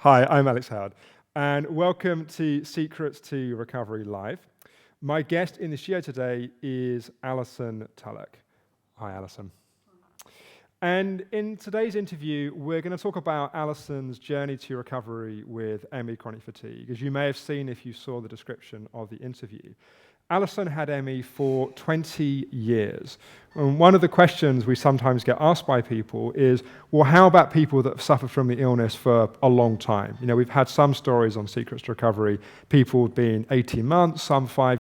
Hi, I'm Alex Howard, and welcome to Secrets to Recovery Live. My guest in the studio today is Alison Tulloch. Hi, Alison. And in today's interview, we're going to talk about Alison's journey to recovery with ME chronic fatigue. As you may have seen if you saw the description of the interview, Alison had ME for 20 years. And one of the questions we sometimes get asked by people is, well, how about people that have suffered from the illness for a long time? You know, we've had some stories on Secrets to Recovery, people being 18 months, some 5.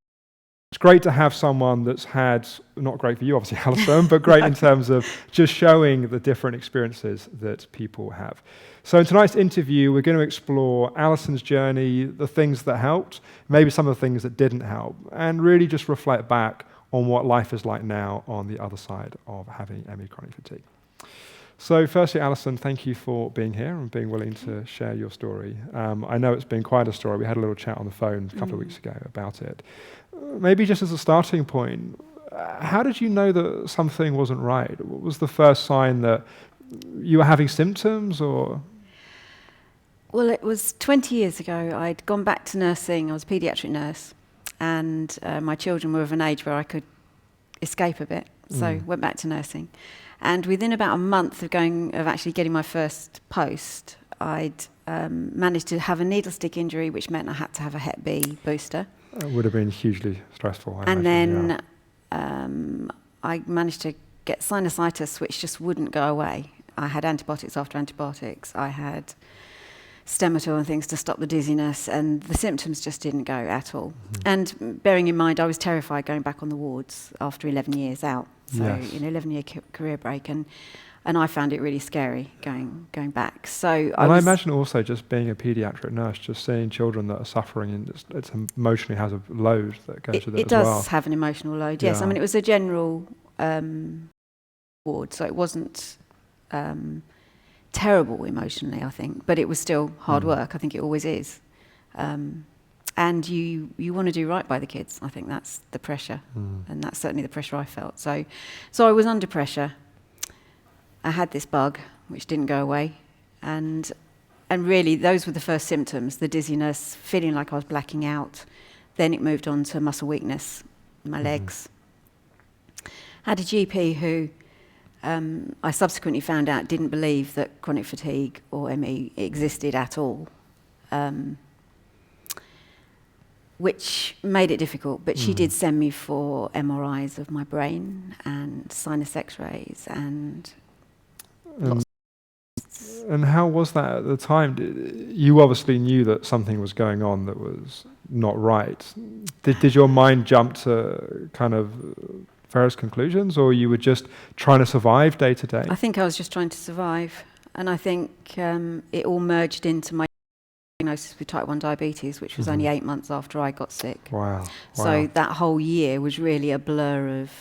It's great to have someone that's had, not great for you obviously, Alison, but great in terms of just showing the different experiences that people have. So in tonight's interview, we're going to explore Alison's journey, the things that helped, maybe some of the things that didn't help, and really just reflect back on what life is like now on the other side of having ME chronic fatigue. So firstly, Alison, thank you for being here and being willing to share your story. I know it's been quite a story. We had a little chat on the phone a couple of weeks ago about it. Maybe just as a starting point, how did you know that something wasn't right? What was the first sign that you were having symptoms or? Well, it was 20 years ago. I'd gone back to nursing. I was a paediatric nurse, and my children were of an age where I could escape a bit. So went back to nursing. And within about a month of actually getting my first post, I'd managed to have a needle stick injury, which meant I had to have a Hep B booster. It would have been hugely stressful. I and imagine, then I managed to get sinusitis, which just wouldn't go away. I had antibiotics after antibiotics. I had Stematol and things to stop the dizziness, and the symptoms just didn't go at all. And bearing in mind, I was terrified going back on the wards after 11 years out. So, 11-year career break, and I found it really scary going back. So I imagine also just being a paediatric nurse, just seeing children that are suffering, and it's emotionally has a load that goes with it as well. It does have an emotional load, yes. I mean, it was a general ward, so it wasn't terrible emotionally, I think, but it was still hard work. I think it always is. And you want to do right by the kids. I think that's the pressure, and that's certainly the pressure I felt. So I was under pressure. I had this bug, which didn't go away, and really those were the first symptoms: the dizziness, feeling like I was blacking out. Then it moved on to muscle weakness in my legs. Had a GP who I subsequently found out didn't believe that chronic fatigue or ME existed at all. Which made it difficult, but she did send me for MRIs of my brain and sinus x-rays and lots. And how was that at the time? You obviously knew that something was going on that was not right. Did your mind jump to kind of various conclusions, or you were just trying to survive day to day? I think I was just trying to survive, and I think it all merged into my diagnosis with type 1 diabetes, which was only 8 months after I got sick. Wow. So that whole year was really a blur of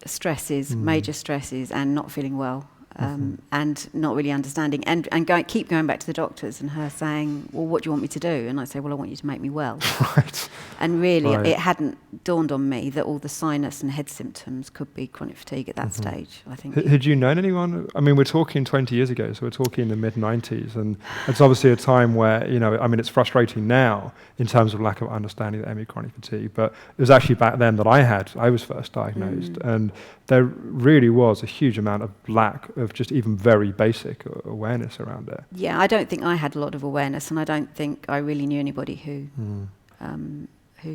stresses, major stresses, and not feeling well, and not really understanding, and keep going back to the doctors and her saying, well, what do you want me to do? And I say, well, I want you to make me well. Right. And really, it hadn't dawned on me that all the sinus and head symptoms could be chronic fatigue at that stage, I think. Had you known anyone? I mean, we're talking 20 years ago, so we're talking in the mid-90s, and it's obviously a time where, it's frustrating now in terms of lack of understanding of ME chronic fatigue, but it was actually back then that I was first diagnosed, and there really was a huge amount of lack of just even very basic awareness around it. Yeah, I don't think I had a lot of awareness, and I don't think I really knew anybody who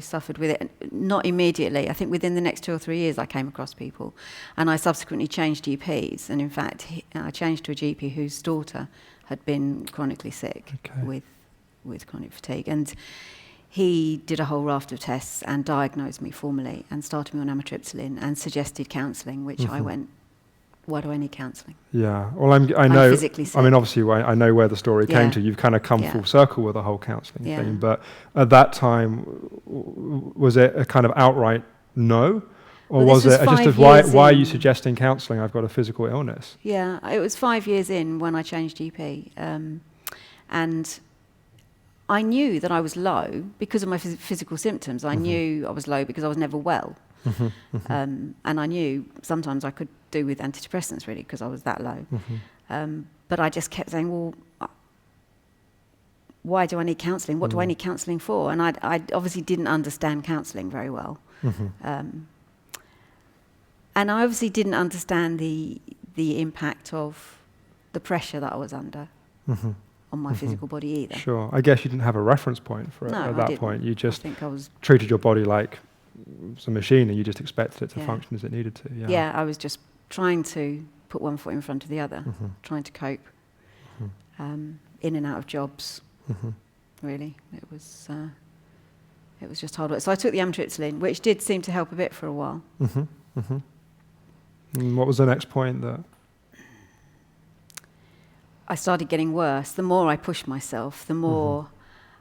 suffered with it. Not immediately. I think within the next 2 or 3 years I came across people, and I subsequently changed GPs, and in fact I changed to a GP whose daughter had been chronically sick with chronic fatigue, and he did a whole raft of tests and diagnosed me formally and started me on amitriptyline and suggested counselling, which I went, why do I need counselling? Yeah, well, I know. I'm physically sick. I mean, obviously, I know where the story came to. You've kind of come full circle with the whole counselling thing. But at that time, was it a kind of outright no, or was it just why are you suggesting counselling? I've got a physical illness. Yeah, it was 5 years in when I changed GP, and I knew that I was low because of my physical symptoms. I knew I was low because I was never well. And I knew sometimes I could do with antidepressants really because I was that low. But I just kept saying, well, why do I need counselling? What do I need counselling for? And I obviously didn't understand counselling very well. And I obviously didn't understand the impact of the pressure that I was under on my physical body either. Sure. I guess you didn't have a reference point for it at that point. You just treated your body like it's a machine, and you just expected it to function as it needed to. Yeah, I was just trying to put one foot in front of the other, trying to cope, in and out of jobs. Really, it was just hard work. So I took the amitriptyline, which did seem to help a bit for a while. And what was the next point that? I started getting worse. The more I pushed myself, the more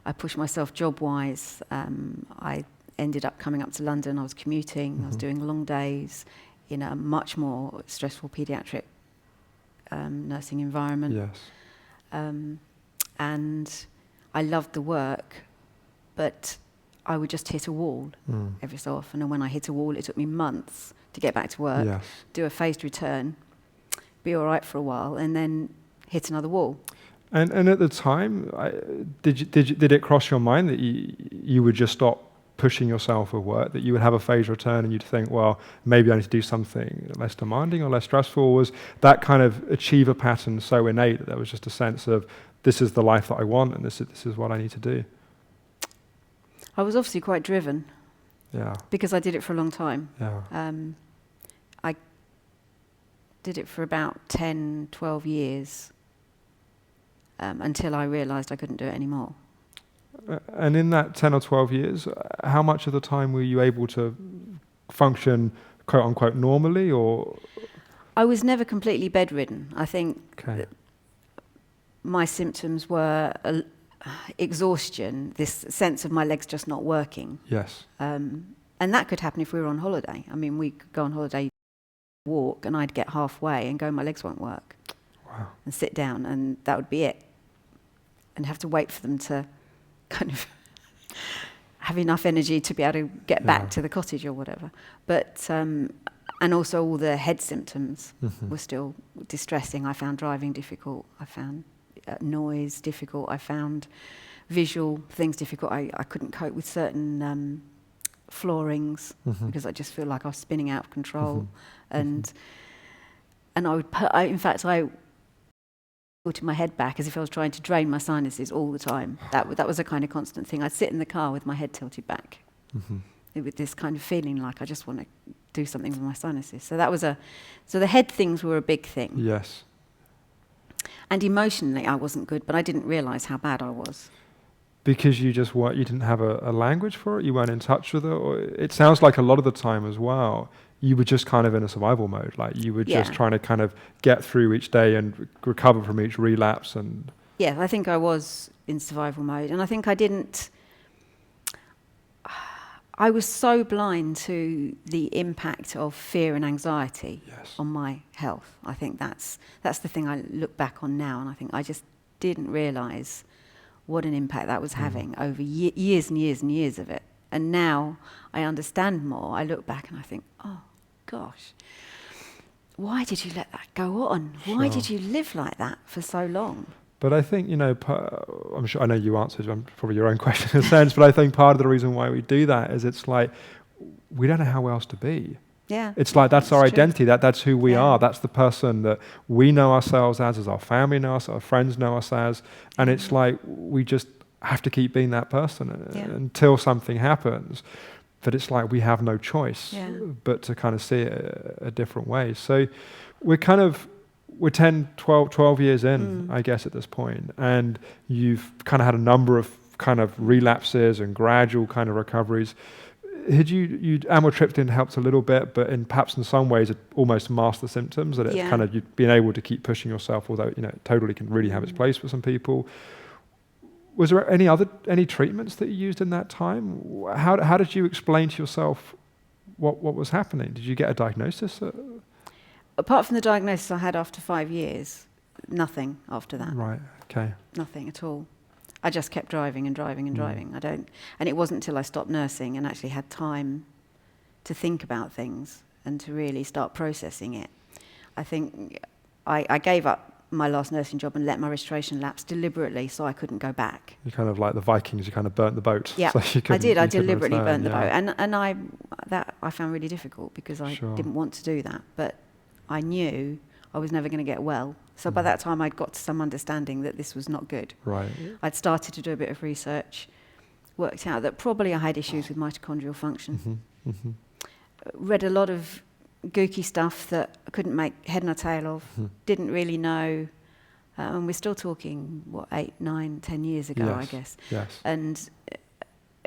I pushed myself job-wise. I ended up coming up to London. I was commuting. I was doing long days in a much more stressful paediatric nursing environment. Yes. And I loved the work, but I would just hit a wall every so often. And when I hit a wall, it took me months to get back to work, do a phased return, be all right for a while, and then hit another wall. And at the time, did it cross your mind that you would just stop pushing yourself at work, that you would have a phased return and you'd think, well, maybe I need to do something less demanding or less stressful? Or was that kind of achiever pattern so innate that there was just a sense of, this is the life that I want and this is what I need to do? I was obviously quite driven. Yeah. Because I did it for a long time. Yeah. I did it for about 10, 12 years until I realised I couldn't do it anymore. And in that 10 or 12 years, how much of the time were you able to function, quote unquote, normally? Or I was never completely bedridden. I think my symptoms were exhaustion, this sense of my legs just not working. Yes. And that could happen if we were on holiday. I mean, we could go on holiday, walk, and I'd get halfway and go, my legs won't work. Wow. And sit down, and that would be it. And have to wait for them to kind of have enough energy to be able to get back to the cottage or whatever. But, and also all the head symptoms were still distressing. I found driving difficult. I found noise difficult. I found visual things difficult. I couldn't cope with certain floorings because I just feel like I was spinning out of control. And I would I put my head back as if I was trying to drain my sinuses all the time. That was a kind of constant thing. I'd sit in the car with my head tilted back with this kind of feeling like I just want to do something with my sinuses. So so the head things were a big thing. Yes. And emotionally, I wasn't good, but I didn't realise how bad I was. Because you didn't have a language for it? You weren't in touch with it? Or it sounds like a lot of the time as well, you were just kind of in a survival mode. Like you were just trying to kind of get through each day and recover from each relapse. And yeah, I think I was in survival mode. And I think I was so blind to the impact of fear and anxiety on my health. I think that's the thing I look back on now, and I think I just didn't realise what an impact that was having over years and years and years of it. And now I understand more. I look back and I think, oh gosh, why did you let that go on? Why did you live like that for so long? But I think, I'm sure I know you answered probably your own question in a sense, but I think part of the reason why we do that is it's like we don't know how else to be. Yeah. It's like that's our identity, that's who we are, that's the person that we know ourselves as our family know us, our friends know us as, and it's like we just have to keep being that person until something happens. But it's like we have no choice but to kind of see it a different way. So we're 10, 12 years in, I guess, at this point, and you've kind of had a number of kind of relapses and gradual kind of recoveries. Amitriptyline helped a little bit, but perhaps in some ways it almost masked the symptoms, that it's kind of you've been able to keep pushing yourself, although it totally can really have its place for some people. Was there any treatments that you used in that time? How did you explain to yourself what was happening? Did you get a diagnosis? Apart from the diagnosis I had after 5 years, nothing after that. Right. Okay. Nothing at all. I just kept driving and driving and driving. And it wasn't until I stopped nursing and actually had time to think about things and to really start processing it. I think I gave up my last nursing job and let my registration lapse deliberately so I couldn't go back. You kind of like the Vikings, you kind of burnt the boat. Yeah, So I did. I deliberately burnt the yeah. boat. And I found really difficult because I didn't want to do that. But I knew I was never going to get well. So by that time I'd got to some understanding that this was not good. Right. I'd started to do a bit of research, worked out that probably I had issues with mitochondrial function. Read a lot of gooky stuff that I couldn't make head nor tail of, didn't really know. And we're still talking, 8, 9, 10 years ago, I guess. Yes. And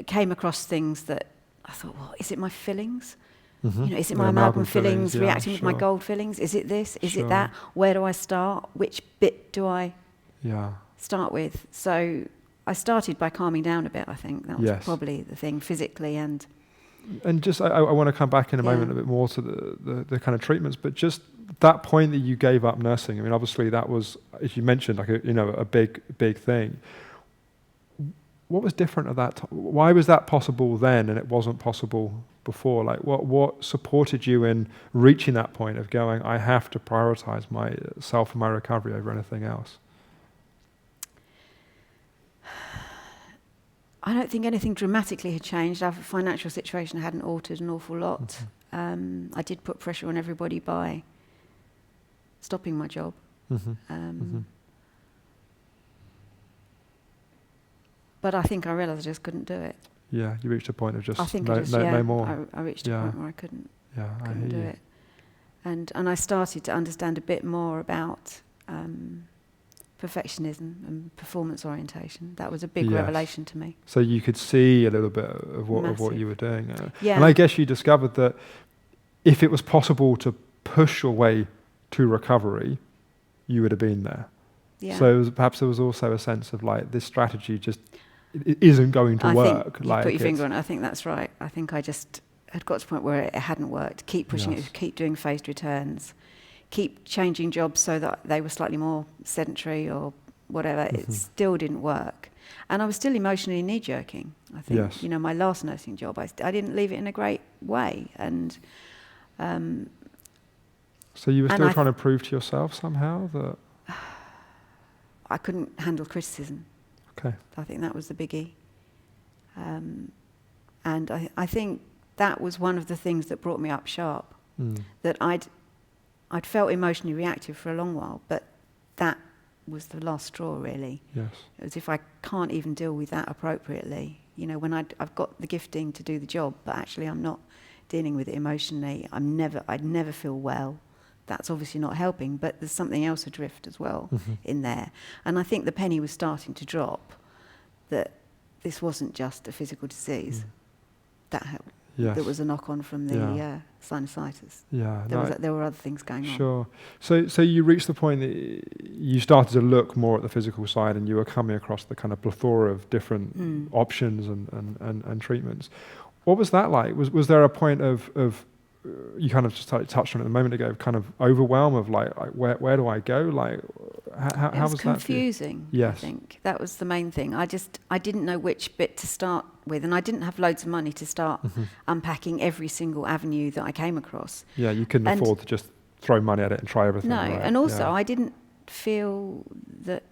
came across things that I thought, well, is it my fillings? Is it my amalgam fillings reacting with my gold fillings? Is it this? Is it that? Where do I start? Which bit do I start with? So I started by calming down a bit, I think. That was probably the thing, physically and... And just, I want to come back in a moment a bit more to the kind of treatments, but just that point that you gave up nursing, I mean, obviously that was, as you mentioned, like a big thing. What was different at that time? Why was that possible then and it wasn't possible before? Like, what supported you in reaching that point of going, I have to prioritize myself and my recovery over anything else? I don't think anything dramatically had changed. Our financial situation hadn't altered an awful lot. I did put pressure on everybody by stopping my job. But I think I realised I just couldn't do it. Yeah, you reached a point of just no more. I reached a point where I couldn't do you. it. And I started to understand a bit more about perfectionism and performance orientation. That was a big revelation to me. So you could see a little bit of what you were doing. And I guess you discovered that if it was possible to push your way to recovery, you would have been there. Yeah. So perhaps there was also a sense of like this strategy just it isn't going to work. You put your finger on it. I think that's right. I think I just had got to a point where it hadn't worked. Keep pushing it, keep doing phased returns, keep changing jobs so that they were slightly more sedentary or whatever. It still didn't work. And I was still emotionally knee-jerking, I think. My last nursing job, I didn't leave it in a great way. And so you were still trying to prove to yourself somehow that... I couldn't handle criticism. Okay. I think that was the biggie. And I think that was one of the things that brought me up sharp. That I'd felt emotionally reactive for a long while, but that was the last straw, really. Yes. It was if I can't even deal with that appropriately. When I've got the gifting to do the job, but actually I'm not dealing with it emotionally. I'd never feel well. That's obviously not helping, but there's something else adrift as well in there. And I think the penny was starting to drop, that this wasn't just a physical disease. That helped. Yes. There was a knock-on from the sinusitis. Yeah. There were other things going on. Sure. So you reached the point that you started to look more at the physical side and you were coming across the kind of plethora of different options and treatments. What was that like? Was there a point of you kind of just touched on it a moment ago, kind of overwhelm of like where do I go? Like how was that? Confusing. Yes. I think that was the main thing. I didn't know which bit to start with, and I didn't have loads of money to start unpacking every single avenue that I came across. Yeah, you couldn't afford to just throw money at it and try everything. No, right? And also I didn't feel that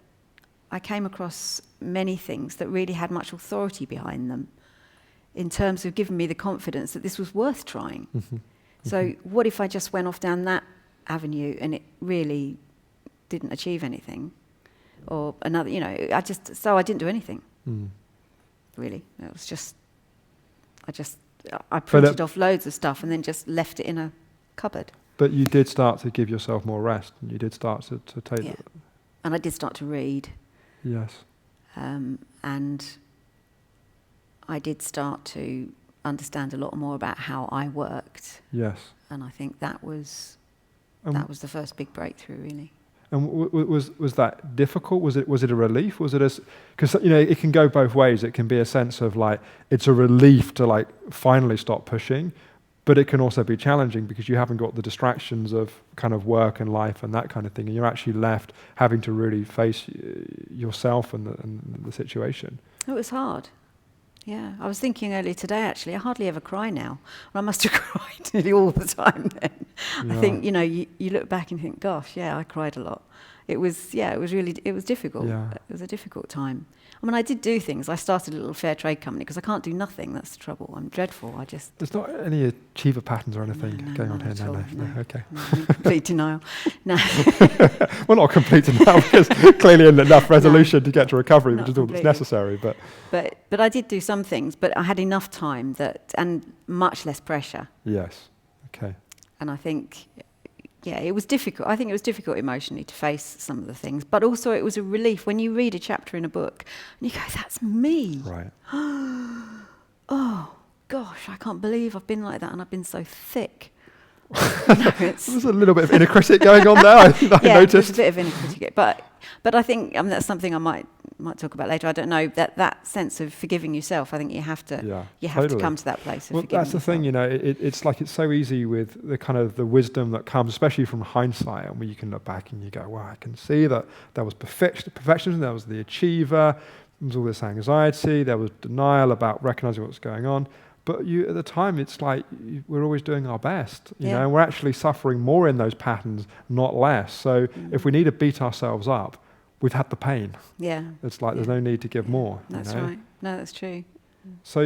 I came across many things that really had much authority behind them, in terms of giving me the confidence that this was worth trying. So what if I just went off down that avenue and it really didn't achieve anything? Or another, I didn't do anything. Really. It was just, I printed off loads of stuff and then just left it in a cupboard. But you did start to give yourself more rest, and you did start to take it. And I did start to read. Yes. And I did start to understand a lot more about how I worked. Yes. And I think that was the first big breakthrough, really. And was that difficult? Was it a relief? Was it because it can go both ways. It can be a sense of like it's a relief to like finally stop pushing, but it can also be challenging because you haven't got the distractions of kind of work and life and that kind of thing, and you're actually left having to really face yourself and the situation. It was hard. Yeah, I was thinking earlier today, actually, I hardly ever cry now. I must have cried nearly all the time then. Yeah. I think, you look back and think, gosh, yeah, I cried a lot. it was difficult. Yeah. It was a difficult time. I mean, I did do things. I started a little fair trade company because I can't do nothing. That's the trouble. I'm dreadful. There's not any achiever patterns or anything going on here. No. Okay. No, I'm in complete denial. No. Well, not complete denial, because clearly enough resolution to get to recovery, which is all that's necessary. But I did do some things. But I had enough time and much less pressure. Yes. Okay. And I think. Yeah, it was difficult. I think it was difficult emotionally to face some of the things, but also it was a relief when you read a chapter in a book and you go, "That's me." Right. Oh gosh, I can't believe I've been like that, and I've been so thick. There's a little bit of inner critic going on there. I noticed. There's a bit of inner critic, but I think that's something I might talk about later. I don't know, that sense of forgiving yourself. I think you have to come to that place of forgiving that's the thing, it's like it's so easy with the kind of the wisdom that comes, especially from hindsight, and where you can look back and you go, wow, I can see that there was perfectionism, there was the achiever, there was all this anxiety, there was denial about recognizing what's going on. But at the time, it's like we're always doing our best, you know, and we're actually suffering more in those patterns, not less. So if we need to beat ourselves up, we've had the pain. Yeah. It's like there's no need to give more. That's right. No, that's true. So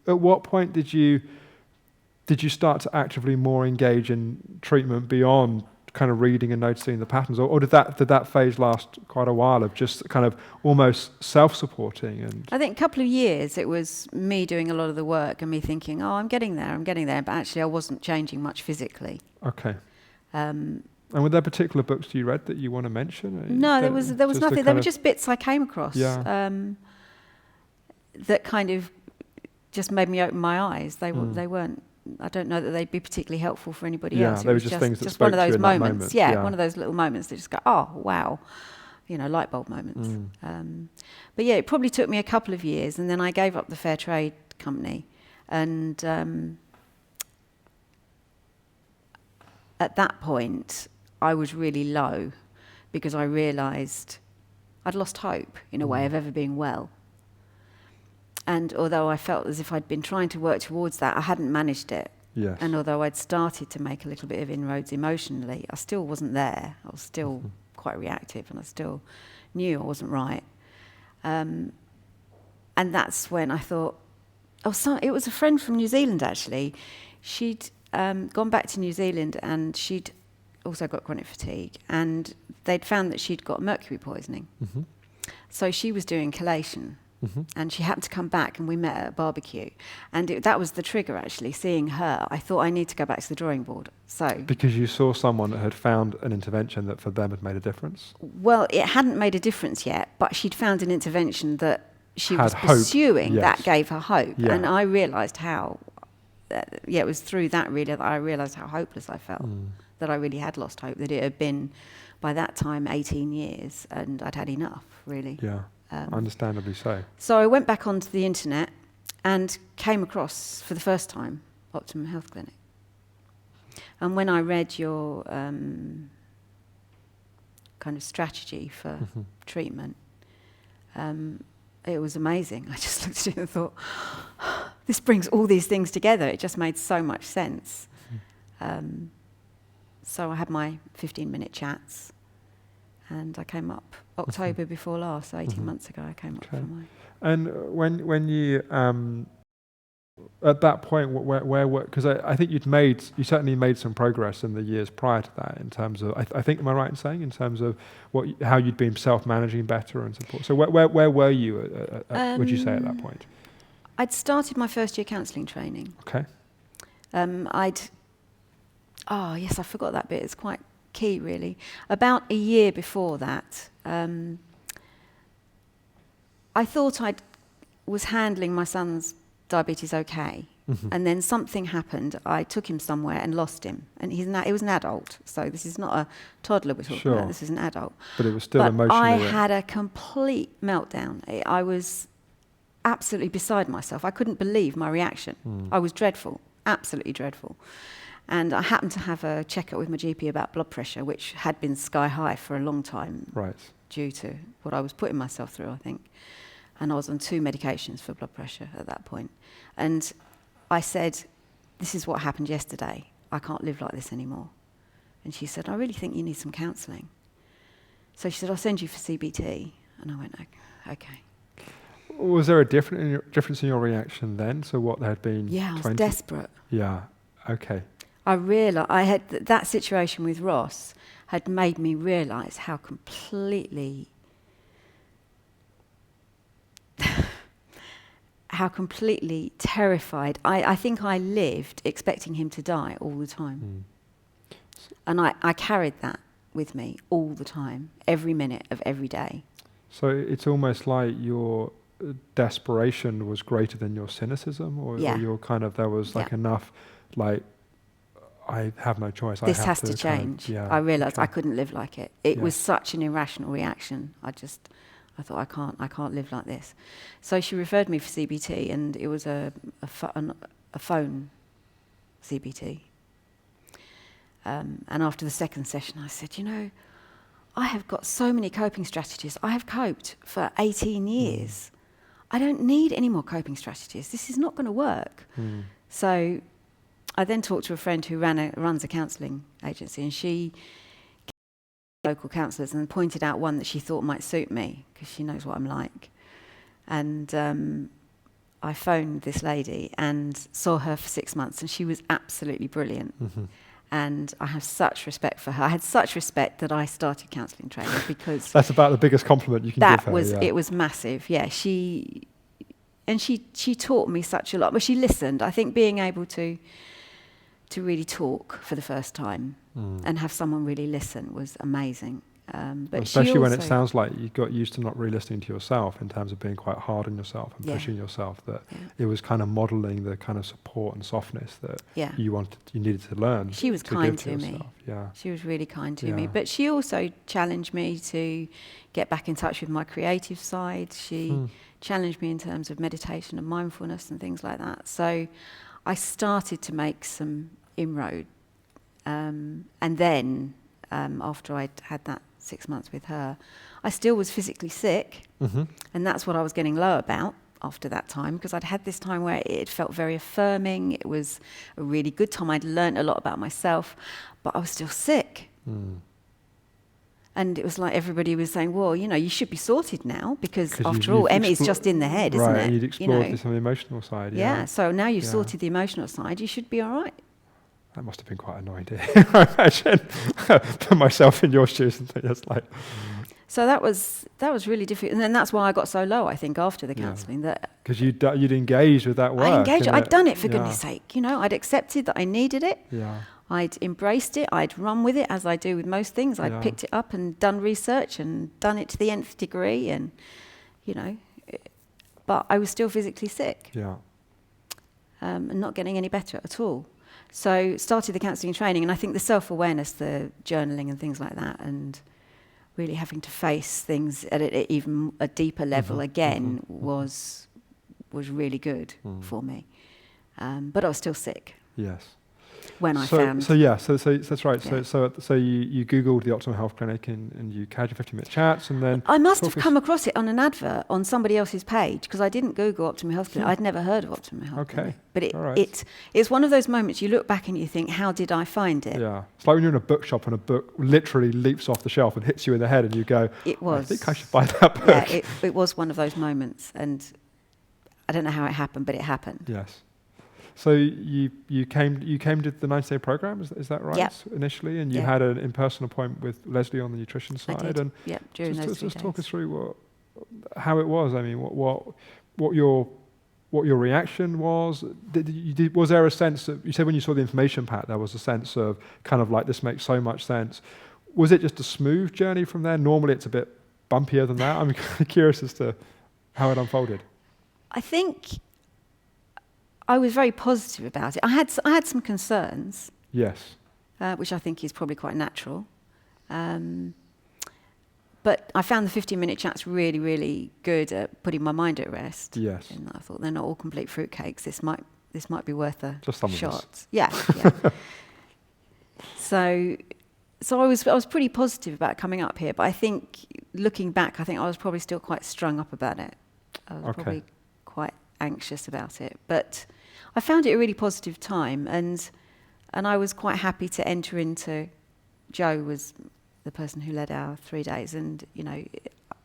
at what point did you start to actively more engage in treatment beyond kind of reading and noticing the patterns, or did that phase last quite a while of just kind of almost self-supporting? And I think a couple of years it was me doing a lot of the work and me thinking, oh, I'm getting there, but actually I wasn't changing much physically. Okay. And were there particular books you read that you want to mention? No, there was nothing. There were just bits I came across that kind of just made me open my eyes. They weren't. I don't know that they'd be particularly helpful for anybody else. They were just things that just spoke one of those to you in moments. That moment. One of those little moments that just go, oh wow, light bulb moments. But it probably took me a couple of years, and then I gave up the fair trade company, and at that point I was really low because I realised I'd lost hope in a way of ever being well. And although I felt as if I'd been trying to work towards that, I hadn't managed it. Yes. And although I'd started to make a little bit of inroads emotionally, I still wasn't there. I was still quite reactive, and I still knew I wasn't right. And that's when I thought, it was a friend from New Zealand, actually. She'd gone back to New Zealand, and she'd also got chronic fatigue, and they'd found that she'd got mercury poisoning. Mm-hmm. So she was doing chelation. Mm-hmm. And she happened to come back, and we met at a barbecue. And that was the trigger, actually, seeing her. I thought I need to go back to the drawing board. Because you saw someone that had found an intervention that for them had made a difference? Well, it hadn't made a difference yet, but she'd found an intervention that she was pursuing that gave her hope. Yeah. And I realised how, it was through that really that I realised how hopeless I felt, that I really had lost hope, that it had been, by that time, 18 years, and I'd had enough, really. Yeah. Understandably so. So I went back onto the internet and came across, for the first time, Optimum Health Clinic. And when I read your kind of strategy for treatment, it was amazing. I just looked at it and thought, this brings all these things together. It just made so much sense. So I had my 15-minute chats, and I came up October before last, so 18 months ago I came up for my... And when you, at that point, where because I think you certainly made some progress in the years prior to that in terms of, I think, am I right in saying, in terms of how you'd been self-managing better and support? So where were you, would you say, at that point? I'd started my first year counselling training. Okay. Yes, I forgot that bit. It's quite key, really. About a year before that, I thought I was handling my son's diabetes okay, and then something happened. I took him somewhere and lost him, and he was an adult, so this is not a toddler we're talking about, this is an adult. But it was still emotional. I had a complete meltdown. I was absolutely beside myself. I couldn't believe my reaction. I was dreadful, absolutely dreadful. And I happened to have a checkup with my GP about blood pressure, which had been sky high for a long time, due to what I was putting myself through, I think. And I was on 2 medications for blood pressure at that point. And I said, this is what happened yesterday. I can't live like this anymore. And she said, I really think you need some counselling. So she said, I'll send you for CBT. And I went, okay. Was there a difference in your reaction then to what there had been? Yeah, I was desperate. Yeah, okay. I realised I had that situation with Ross had made me realise how completely terrified. I think I lived expecting him to die all the time. And I carried that with me all the time, every minute of every day. So it's almost like your desperation was greater than your cynicism, or your kind of, there was like enough, like, I have no choice. This has to change. I realised I couldn't live like it. It was such an irrational reaction. I thought, I can't live like this. So she referred me for CBT, and it was a phone CBT. And after the second session, I said, I have got so many coping strategies. I have coped for 18 years. I don't need any more coping strategies. This is not going to work. So I then talked to a friend who runs a counselling agency, and she local counsellors and pointed out one that she thought might suit me because she knows what I'm like. And I phoned this lady and saw her for 6 months, and she was absolutely brilliant. And I have such respect for her. I had such respect that I started counselling training because that's about the biggest compliment you can give her. It was massive. Yeah, she taught me such a lot. But she listened. I think being able to really talk for the first time and have someone really listen was amazing. But especially when it sounds like you got used to not really listening to yourself in terms of being quite hard on yourself and pushing yourself, that it was kind of modelling the kind of support and softness that you needed to learn. She was kind to me. Yeah. She was really kind to me. But she also challenged me to get back in touch with my creative side. She challenged me in terms of meditation and mindfulness and things like that. So I started to make some inroad. And then after I'd had that 6 months with her, I still was physically sick, and that's what I was getting low about after that time, because I'd had this time where it felt very affirming. It was a really good time. I'd learned a lot about myself, but I was still sick. And it was like everybody was saying, well, you should be sorted now, because after all, ME's just in the head, isn't it? Right, and you'd explored some of the emotional side. Yeah, so now you've sorted the emotional side, you should be all right. That must have been quite annoying to imagine. Put myself in your shoes and think that's like. So that was really difficult, and then that's why I got so low. I think after the counselling, that because you'd engaged with that work. I engaged. I'd done it for goodness sake. I'd accepted that I needed it. Yeah. I'd embraced it. I'd run with it as I do with most things. I'd picked it up and done research and done it to the nth degree, and but I was still physically sick. Yeah. And not getting any better at all. So started the counselling training, and I think the self-awareness, the journaling and things like that, and really having to face things at even a deeper level again was really good for me. But I was still sick. Yes. When I found. So that's right. Yeah. So you Googled the Optimum Health Clinic and you had your 50-minute chats, and then I must have come across it on an advert on somebody else's page, because I didn't Google Optimum Health Clinic. I'd never heard of Optimum Health Clinic. But it's one of those moments you look back and you think, how did I find it? Yeah. It's like when you're in a bookshop and a book literally leaps off the shelf and hits you in the head, and you go, I think I should buy that book. Yeah, it was one of those moments, and I don't know how it happened, but it happened. Yes. So you came to the 90-day program, is that right? Yep. Initially, and you had an in-person appointment with Leslie on the nutrition side. I did. And during those 3 days. Just talk us through how it was. I mean, what your reaction was. Was there a sense that you said when you saw the information pack there was a sense of kind of like, this makes so much sense? Was it just a smooth journey from there? Normally it's a bit bumpier than that. I'm curious as to how it unfolded. I think I was very positive about it. I had some concerns. Yes. Which I think is probably quite natural. But I found the 15-minute chats really, really good at putting my mind at rest. Yes. And I thought, they're not all complete fruitcakes. This might be worth a just some shot. Of us. Yeah. So I was pretty positive about coming up here, but I think looking back, I was probably still quite strung up about it. I was probably quite anxious about it, but I found it a really positive time, and I was quite happy to enter into Joe was the person who led our 3 days, and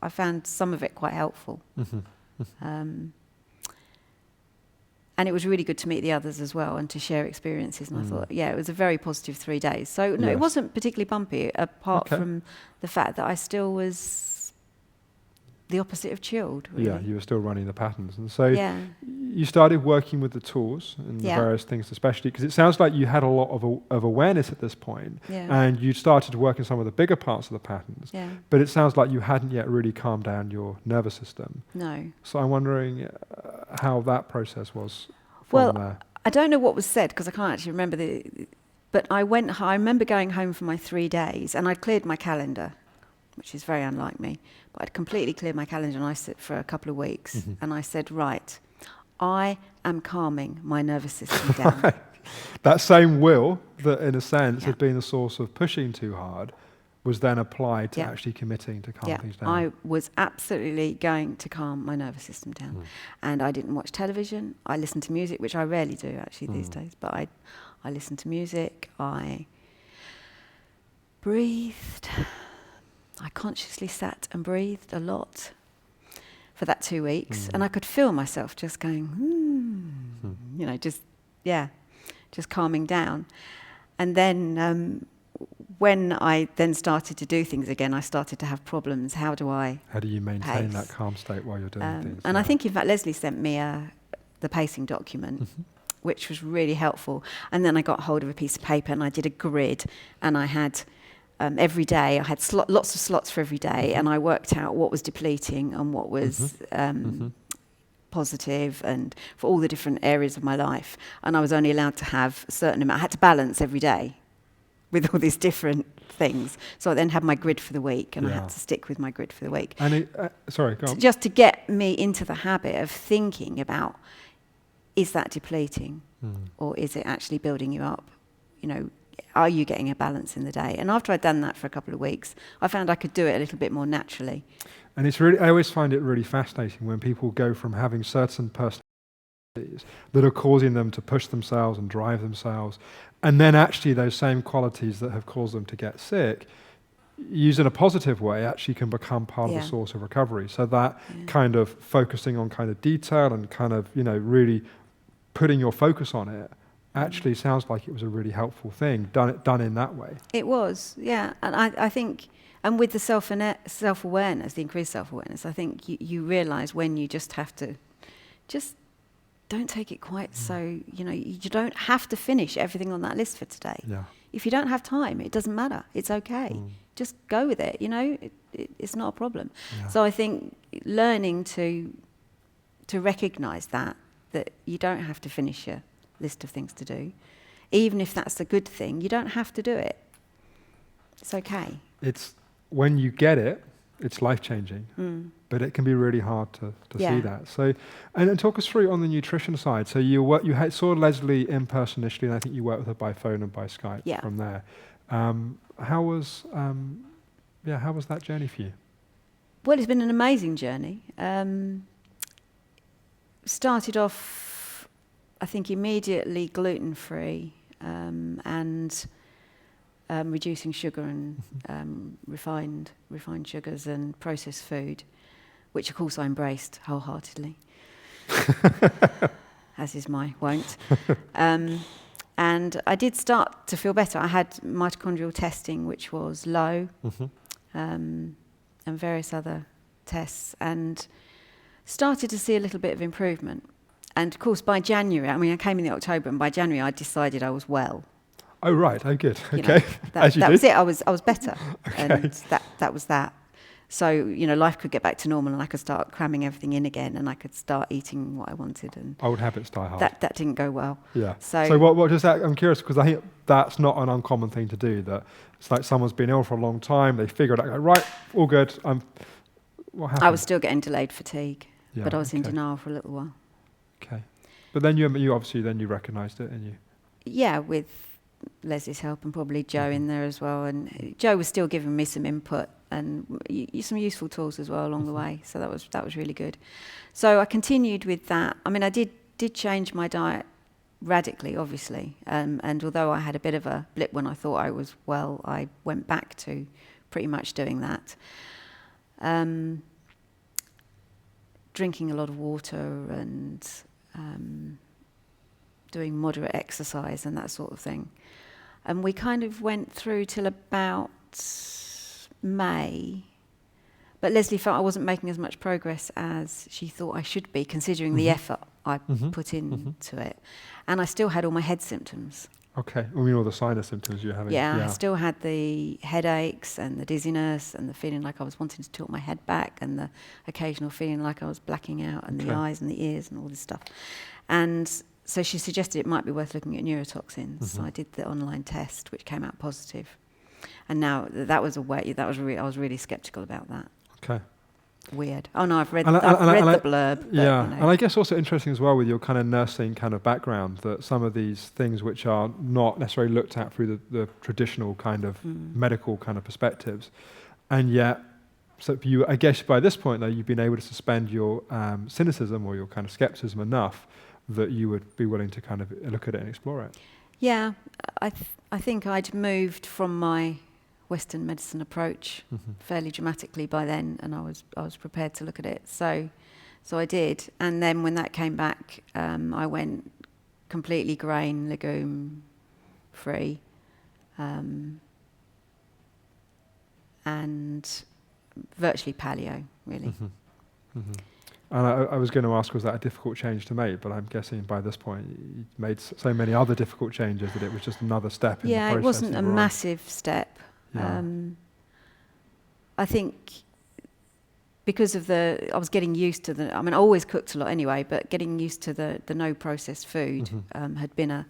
I found some of it quite helpful. And it was really good to meet the others as well and to share experiences. And I thought, it was a very positive 3 days. So no, it wasn't particularly bumpy, apart from the fact that I still was the opposite of chilled. Really. Yeah, you were still running the patterns. And so you started working with the tools and the various things, especially because it sounds like you had a lot of awareness at this point, and you started to work in some of the bigger parts of the patterns. Yeah. But it sounds like you hadn't yet really calmed down your nervous system. No. So I'm wondering how that process was from there. I don't know what was said because I can't actually remember but I remember going home for my 3 days, and I'd cleared my calendar, which is very unlike me. But I'd completely cleared my calendar, and I sit for a couple of weeks, and I said, right, I am calming my nervous system down. That same will that, in a sense, had been a source of pushing too hard was then applied to actually committing to calm things down. I was absolutely going to calm my nervous system down. And I didn't watch television. I listened to music, which I rarely do, actually, these days. But I listened to music. I breathed. I consciously sat and breathed a lot for that 2 weeks. And I could feel myself just going, just calming down. And then when I then started to do things again, I started to have problems. How do you maintain that calm state while you're doing things? And I think, in fact, Leslie sent me the pacing document, which was really helpful. And then I got hold of a piece of paper and I did a grid, and I had every day, I had lots of slots for every day, and I worked out what was depleting and what was positive, and for all the different areas of my life. And I was only allowed to have a certain amount. I had to balance every day with all these different things. So I then had my grid for the week, and I had to stick with my grid for the week. And sorry, go on. Just to get me into the habit of thinking about, is that depleting, or is it actually building you up? Are you getting a balance in the day? And after I'd done that for a couple of weeks, I found I could do it a little bit more naturally. And I always find it really fascinating when people go from having certain personalities that are causing them to push themselves and drive themselves, and then actually those same qualities that have caused them to get sick, used in a positive way, actually can become part of the source of recovery. So that kind of focusing on kind of detail and kind of, really putting your focus on it actually sounds like it was a really helpful thing, done in that way. It was, yeah. And I think, and with the self-awareness, the increased self-awareness, I think you realise when you just have to, just don't take it quite so, you don't have to finish everything on that list for today. Yeah. If you don't have time, it doesn't matter. It's okay. Just go with it, it's not a problem. Yeah. So I think learning to recognise that you don't have to finish your list of things to do. Even if that's a good thing, you don't have to do it. It's okay. It's when you get it, it's life-changing, but it can be really hard to see that. So, and talk us through on the nutrition side. So you saw Leslie in person initially, and I think you worked with her by phone and by Skype from there. How was that journey for you? Well, it's been an amazing journey. Started off, I think, immediately gluten-free and reducing sugar and refined sugars and processed food, which of course I embraced wholeheartedly, as is my wont. And I did start to feel better. I had mitochondrial testing, which was low, and various other tests, and started to see a little bit of improvement. And of course, by January, I came in October, and by January I decided I was well. Oh, right. Oh, good. Okay. That was it. I was better. Okay. And that was that. So, life could get back to normal, and I could start cramming everything in again, and I could start eating what I wanted. And old habits die hard. That didn't go well. Yeah. So what does that? I'm curious, because I think that's not an uncommon thing to do. That it's like someone's been ill for a long time, they figure it out, right, all good. What happened? I was still getting delayed fatigue, but I was in denial for a little while. Okay. But then you obviously recognised it, and you. Yeah, with Leslie's help and probably Joe in there as well, and Joe was still giving me some input and some useful tools as well along the way, so that was really good. So I continued with that. I did change my diet radically, obviously. And although I had a bit of a blip when I thought I was well, I went back to pretty much doing that. Drinking a lot of water and doing moderate exercise and that sort of thing. And we kind of went through till about May. But Leslie felt I wasn't making as much progress as she thought I should be, considering the effort I put into it. And I still had all my head symptoms. Okay. I mean, all the sinus symptoms you're having. Yeah, I still had the headaches and the dizziness and the feeling like I was wanting to tilt my head back and the occasional feeling like I was blacking out and the eyes and the ears and all this stuff. And so she suggested it might be worth looking at neurotoxins. So I did the online test, which came out positive. And now that was I was really sceptical about that. Okay. Weird. Oh no, I've read the blurb. But, yeah, you know. and I guess also interesting as well with your kind of nursing kind of background, that some of these things which are not necessarily looked at through the traditional kind of medical kind of perspectives, and yet, so you, I guess by this point though, you've been able to suspend your cynicism or your kind of skepticism enough that you would be willing to kind of look at it and explore it. Yeah, I think I'd moved from my Western medicine approach fairly dramatically by then, and I was prepared to look at it. So I did, and then when that came back, I went completely grain, legume free, and virtually paleo, really. And I was going to ask, was that a difficult change to make? But I'm guessing by this point you made so many other difficult changes that it was just another step in the process. Yeah, it wasn't a massive step. Yeah. I think because of I was getting used to I mean, I always cooked a lot anyway, but getting used to the no processed food had been I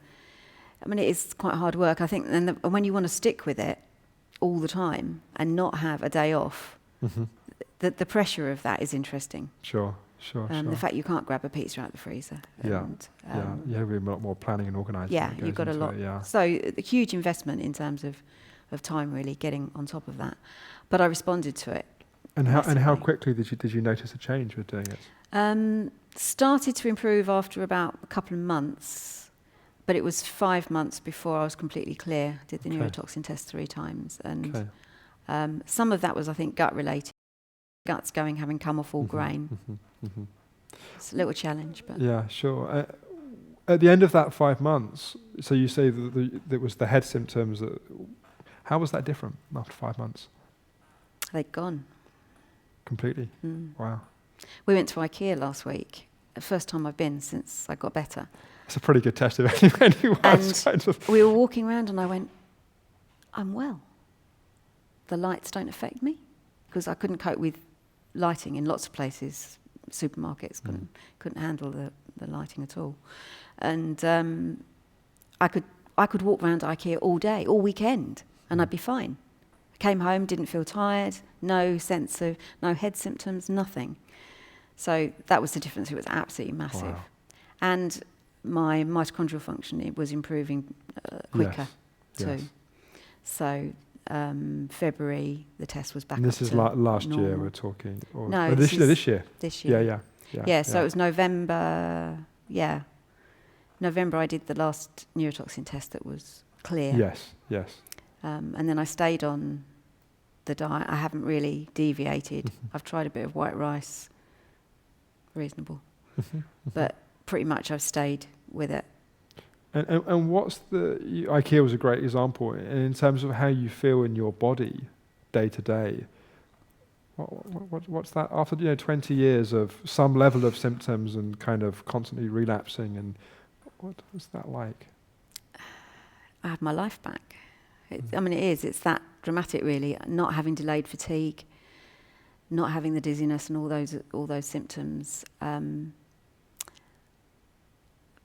mean, it is quite hard work, I think. And when you want to stick with it all the time and not have a day off, the pressure of that is interesting. Sure. The fact you can't grab a pizza out of the freezer. And, you have a lot more planning and organising. Yeah, you've got a lot. So a huge investment in terms of time, really, getting on top of that. But I responded to it. And how quickly did you notice a change with doing it? Started to improve after about a couple of months, but it was 5 months before I was completely clear. Did the neurotoxin test 3 times, and some of that was, I think, gut related. Guts having come off all grain. It's a little challenge, but yeah, sure. At the end of that 5 months, so you say that it was the head symptoms. How was that different after 5 months? They'd gone completely. Wow. We went to IKEA last week. The first time I've been since I got better. It's a pretty good test of anyone. And we were walking around, and I went, "I'm well. The lights don't affect me," because I couldn't cope with lighting in lots of places. Supermarkets couldn't handle the lighting at all, and I could walk around IKEA all day, all weekend, and I'd be fine. I came home, didn't feel tired, no head symptoms, nothing. So that was the difference. It was absolutely massive. Wow. And my mitochondrial function was improving quicker too. Yes. So February, the test was back. And this up is to last normal. year we're talking? Or No, this year. This year. Yeah. So it was November. Yeah, November. I did the last neurotoxin test that was clear. Yes. And then I stayed on the diet. I haven't really deviated. I've tried a bit of white rice. Reasonable. But pretty much I've stayed with it. And what's IKEA was a great example in terms of how you feel in your body day to day. What's that after 20 years of some level of symptoms and kind of constantly relapsing, and what was that like? I have my life back. I mean, it's that dramatic, really. Not having delayed fatigue, not having the dizziness and all those symptoms.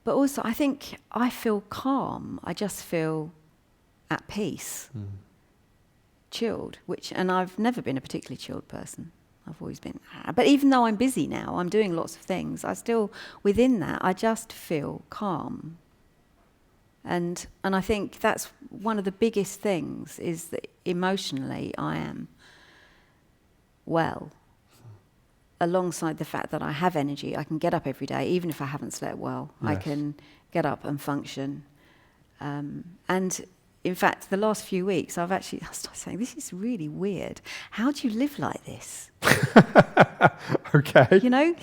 But also, I think I feel calm. I just feel at peace, chilled. And I've never been a particularly chilled person. I've always been. But even though I'm busy now, I'm doing lots of things. I still, within that, I just feel calm. And I think that's one of the biggest things, is that emotionally I am well. alongside the fact that I have energy, I can get up every day, even if I haven't slept well. I Yes. can get up and function. And in fact, the last few weeks, I started saying, this is really weird. How do you live like this? Okay. You know?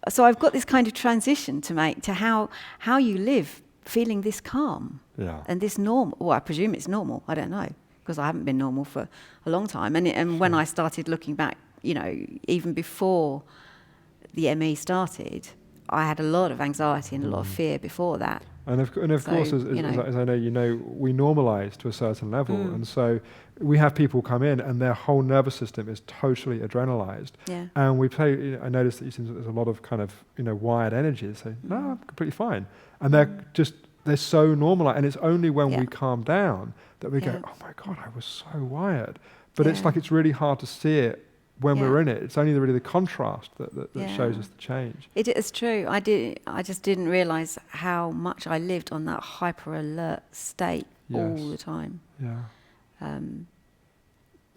So I've got this kind of transition to make to how you live feeling this calm Yeah. and this normal. Well, I presume it's normal. I don't know, because I haven't been normal for a long time. And when I started looking back, you know, even before the ME started, I had a lot of anxiety and a lot of fear before that. And of So, course, as I know, you know, we normalise to a certain level, and so we have people come in and their whole nervous system is totally adrenalised. Yeah. And we play. You know, I noticed that there's a lot of kind of, you know, wired energy. So no, I'm completely fine, and they're so normal, and it's only when we calm down that we go, oh my God, I was so wired. But it's like it's really hard to see it when we're in it. It's only really the contrast that shows us the change. It is true. I just didn't realise how much I lived on that hyper alert state all the time. Yeah.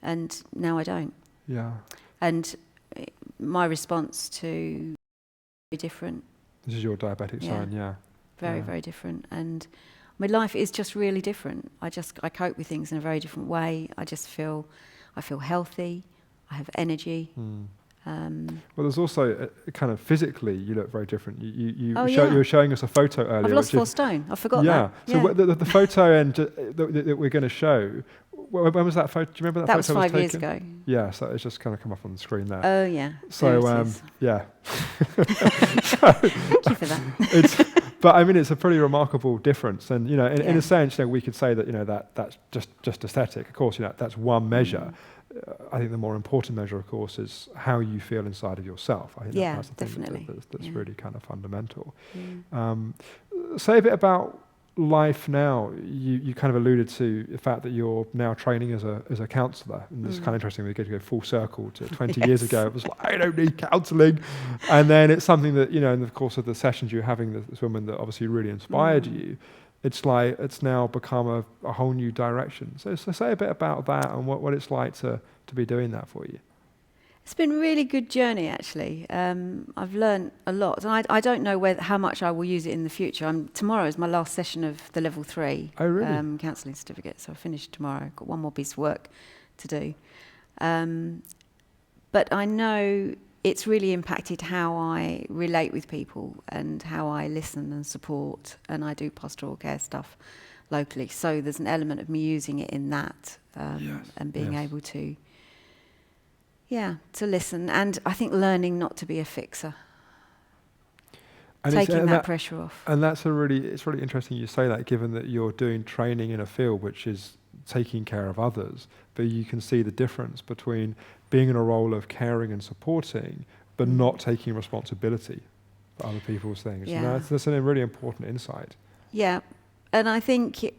And now I don't. Yeah. And my response to very different. This is your diabetic sign, yeah. Very, very different. And my life is just really different. I cope with things in a very different way. I feel healthy. I have energy. Well, there's also a kind of physically, you look very different. You were showing us a photo earlier. I've lost 4 stone. I forgot that. Yeah. So the photo that we're going to show, when was that photo? Do you remember that photo? That was 5 years ago. Yeah, so it's just kind of come up on the screen there. Oh, yeah. So, yeah. Thank you for that. But I mean, it's a pretty remarkable difference. And, you know, in a sense, you know, we could say that, you know, that's just aesthetic. Of course, you know, that's one measure. I think the more important measure, of course, is how you feel inside of yourself. I think that's the definitely. thing that's really kind of fundamental. Say a bit about life now. You kind of alluded to the fact that you're now training as a counsellor, and it's kind of interesting. We get to go full circle to 20 years ago. It was like, I don't need counselling, and then it's something that, you know, in the course of the sessions you're having, this woman that obviously really inspired you. It's like it's now become a whole new direction. So say a bit about that and what it's like to be doing that for you. It's been a really good journey, actually. I've learned a lot, and I don't know how much I will use it in the future. Tomorrow is my last session of the level 3 counselling certificate, so I finish tomorrow. I've got one more piece of work to do. But I know it's really impacted how I relate with people and how I listen and support, and I do pastoral care stuff locally. So there's an element of me using it in that and being able to listen. And I think learning not to be a fixer, taking that pressure off. And it's really interesting you say that, given that you're doing training in a field which is taking care of others, but you can see the difference between being in a role of caring and supporting, but not taking responsibility for other people's things. Yeah. And that's a really important insight. Yeah, and I think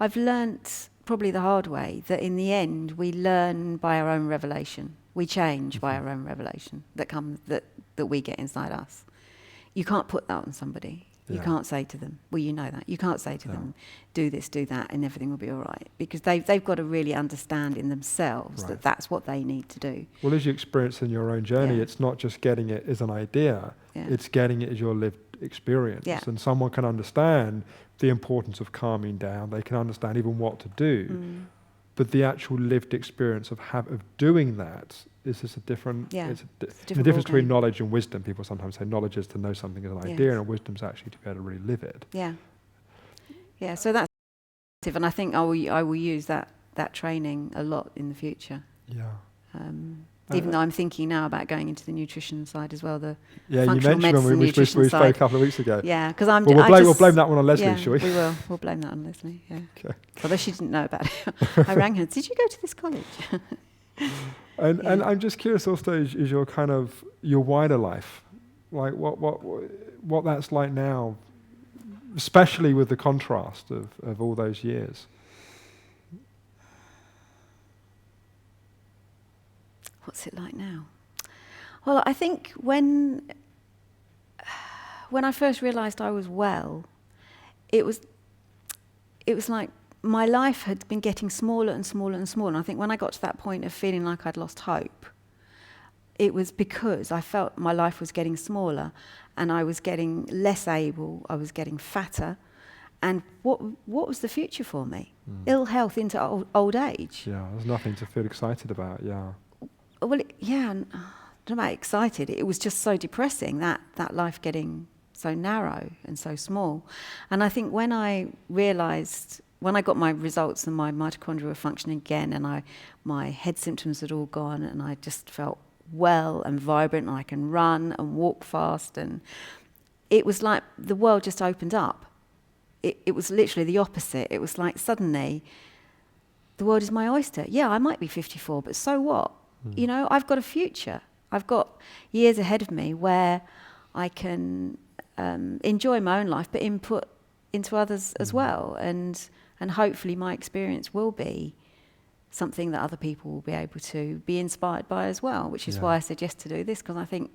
I've learnt probably the hard way that in the end we learn by our own revelation. We change by our own revelation that we get inside us. You can't put that on somebody. You can't say to them, well, you know that. You can't say to them, do this, do that, and everything will be all right. Because they've got to really understand in themselves that that's what they need to do. Well, as you experience in your own journey, it's not just getting it as an idea, it's getting it as your lived experience. Yeah. And someone can understand the importance of calming down. They can understand even what to do. But the actual lived experience of doing that is just a different... the difference between knowledge and wisdom. People sometimes say knowledge is to know something as an idea, and wisdom is actually to be able to really live it. Yeah, so that's... And I think I will use that training a lot in the future. Even though I'm thinking now about going into the nutrition side as well, the functional medicine when we nutrition spoke a couple of weeks ago. Yeah, because I'm... We'll blame that one on Leslie, shall we? We will. We'll blame that on Leslie, yeah. Okay. Although she didn't know about it. I rang her, did you go to this college? And I'm just curious also, is your wider life, like what that's like now, especially with the contrast of all those years. What's it like now? Well, I think when I first realised I was well, it was like my life had been getting smaller and smaller and smaller. And I think when I got to that point of feeling like I'd lost hope, it was because I felt my life was getting smaller and I was getting less able, I was getting fatter. And what was the future for me? Ill health into old age. Yeah, there's nothing to feel excited about, yeah. Well, I don't know about excited. It was just so depressing, that life getting so narrow and so small. And I think when I got my results and my mitochondria were functioning again and my head symptoms had all gone and I just felt well and vibrant and I can run and walk fast, and it was like the world just opened up. It was literally the opposite. It was like suddenly the world is my oyster. Yeah, I might be 54, but so what? You know, I've got a future. I've got years ahead of me where I can enjoy my own life, but input into others as well. And hopefully my experience will be something that other people will be able to be inspired by as well, which is why I said yes to do this, because I think,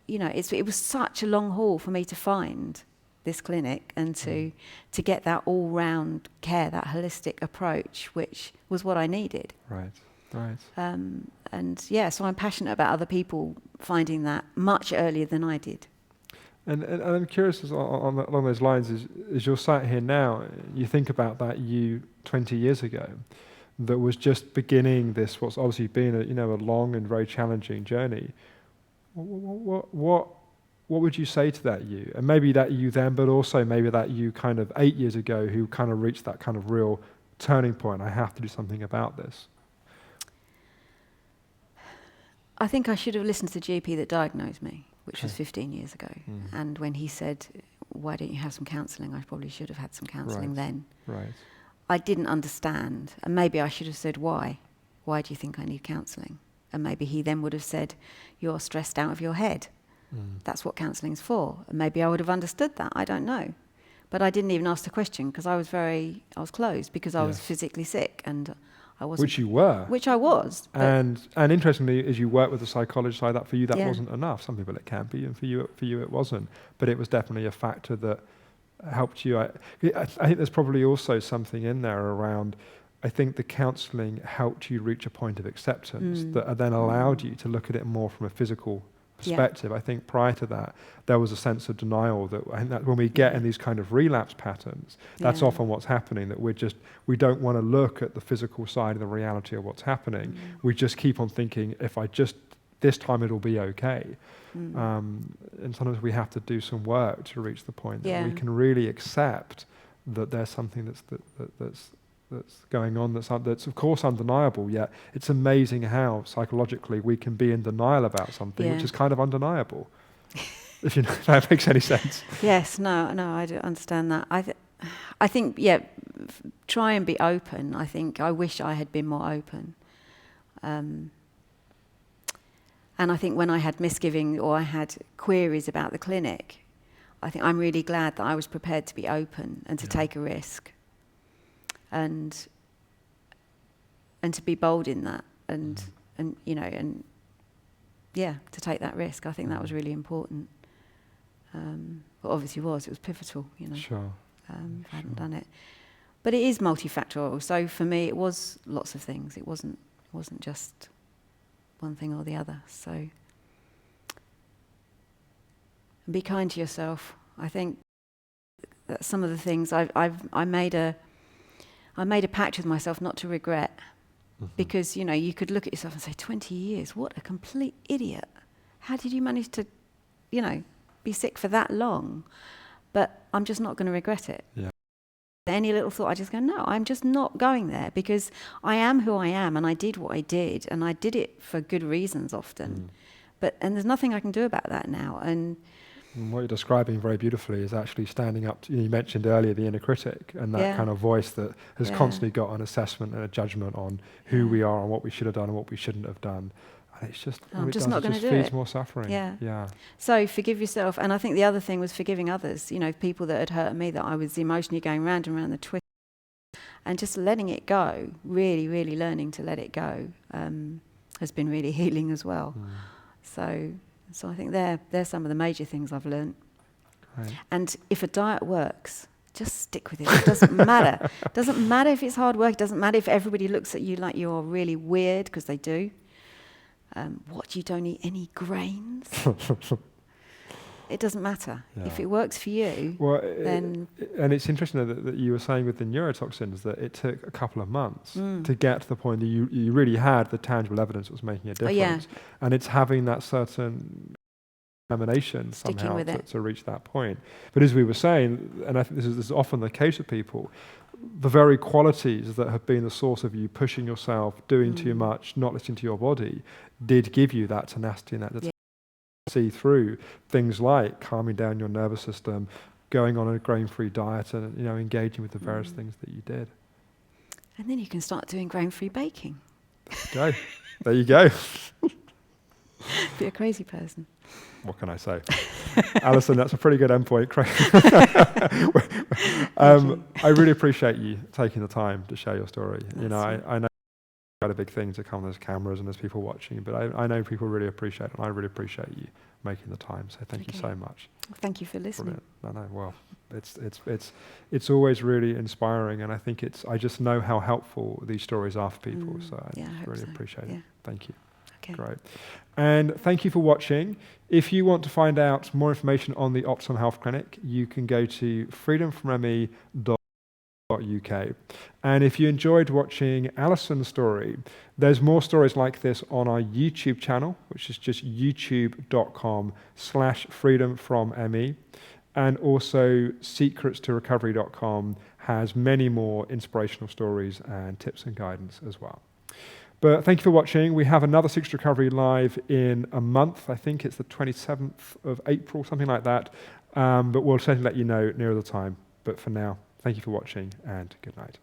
you know, it was such a long haul for me to find this clinic and to get that all-round care, that holistic approach, which was what I needed. Right. And yeah, so I'm passionate about other people finding that much earlier than I did. And I'm curious along those lines, as you're sat here now, you think about that you 20 years ago that was just beginning this, what's obviously been a long and very challenging journey. What would you say to that you? And maybe that you then, but also maybe that you kind of 8 years ago who kind of reached that kind of real turning point, I have to do something about this. I think I should have listened to the GP that diagnosed me, which was 15 years ago. And when he said, why don't you have some counselling, I probably should have had some counselling then. Right. I didn't understand. And maybe I should have said, why? Why do you think I need counselling? And maybe he then would have said, you're stressed out of your head. That's what counselling's for. And maybe I would have understood that. I don't know. But I didn't even ask the question because I was closed because I was physically sick and I wasn't. Which you were. Which I was. And interestingly, as you work with the psychologist side, that for you that wasn't enough. Some people it can be, and for you it wasn't. But it was definitely a factor that helped you. I think there's probably also something in there around, I think the counselling helped you reach a point of acceptance that then allowed you to look at it more from a physical perspective. I think prior to that, there was a sense of denial that I think that when we get in these kind of relapse patterns, that's often what's happening, that we don't want to look at the physical side of the reality of what's happening. We just keep on thinking, if I just, this time it'll be okay. And sometimes we have to do some work to reach the point that we can really accept that there's something that's going on that's of course undeniable, yet it's amazing how psychologically we can be in denial about something which is kind of undeniable. If you know if that makes any sense. Yes, no, I do understand that. I think, try and be open. I wish I had been more open. And I think when I had misgiving or I had queries about the clinic, I think I'm really glad that I was prepared to be open and to take a risk. And to be bold in that, and to take that risk. I think that was really important. But obviously it was pivotal, Sure. If I hadn't done it. But it is multifactorial. So for me, it was lots of things. It wasn't just one thing or the other. So be kind to yourself. I think that some of the things I made a pact with myself not to regret, because you could look at yourself and say, 20 years, what a complete idiot. How did you manage to, be sick for that long? But I'm just not going to regret it. Yeah. Any little thought, I just go, no, I'm just not going there, because I am who I am and I did what I did, and I did it for good reasons often. And there's nothing I can do about that now. And what you're describing very beautifully is actually standing up to, you mentioned earlier the inner critic and that kind of voice that has constantly got an assessment and a judgment on who we are and what we should have done and what we shouldn't have done. And it's just, I'm just not going to do it. It feeds more suffering. Yeah. So forgive yourself. And I think the other thing was forgiving others, people that had hurt me, that I was emotionally going round and round the twist, and just letting it go, really, really learning to let it go, has been really healing as well. So I think they're some of the major things I've learned. Right. And if a diet works, just stick with it. It doesn't matter. It doesn't matter if it's hard work. It doesn't matter if everybody looks at you like you're really weird, because they do. What, you don't eat any grains? It doesn't matter. Yeah. If it works for you, then... And it's interesting that you were saying with the neurotoxins that it took a couple of months to get to the point that you really had the tangible evidence that was making a difference. yeah. And it's having that certain determination somehow to reach that point. But as we were saying, and I think this is often the case with people, the very qualities that have been the source of you pushing yourself, doing too much, not listening to your body, did give you that tenacity and that determination. See through things like calming down your nervous system, going on a grain-free diet, and engaging with the various things that you did. And then you can start doing grain-free baking. There you go. Be a crazy person. What can I say? Alison, that's a pretty good endpoint. I really appreciate you taking the time to share your story. I know quite a big thing to come on those cameras and there's people watching, but I know people really appreciate it, and I really appreciate you making the time. So thank you so much. Well, thank you for listening. Brilliant. Well, it's always really inspiring, and I think I just know how helpful these stories are for people. So I really appreciate it. Thank you. Okay. Great. And thank you for watching. If you want to find out more information on the Optimum Health Clinic, you can go to freedomfromme.uk. And if you enjoyed watching Alison's story, there's more stories like this on our YouTube channel, which is just youtube.com/freedomfromme. And also secretstorecovery.com has many more inspirational stories and tips and guidance as well. But thank you for watching. We have another Secrets to Recovery live in a month. I think it's the 27th of April, something like that. But we'll certainly let you know nearer the time. But for now, thank you for watching, and good night.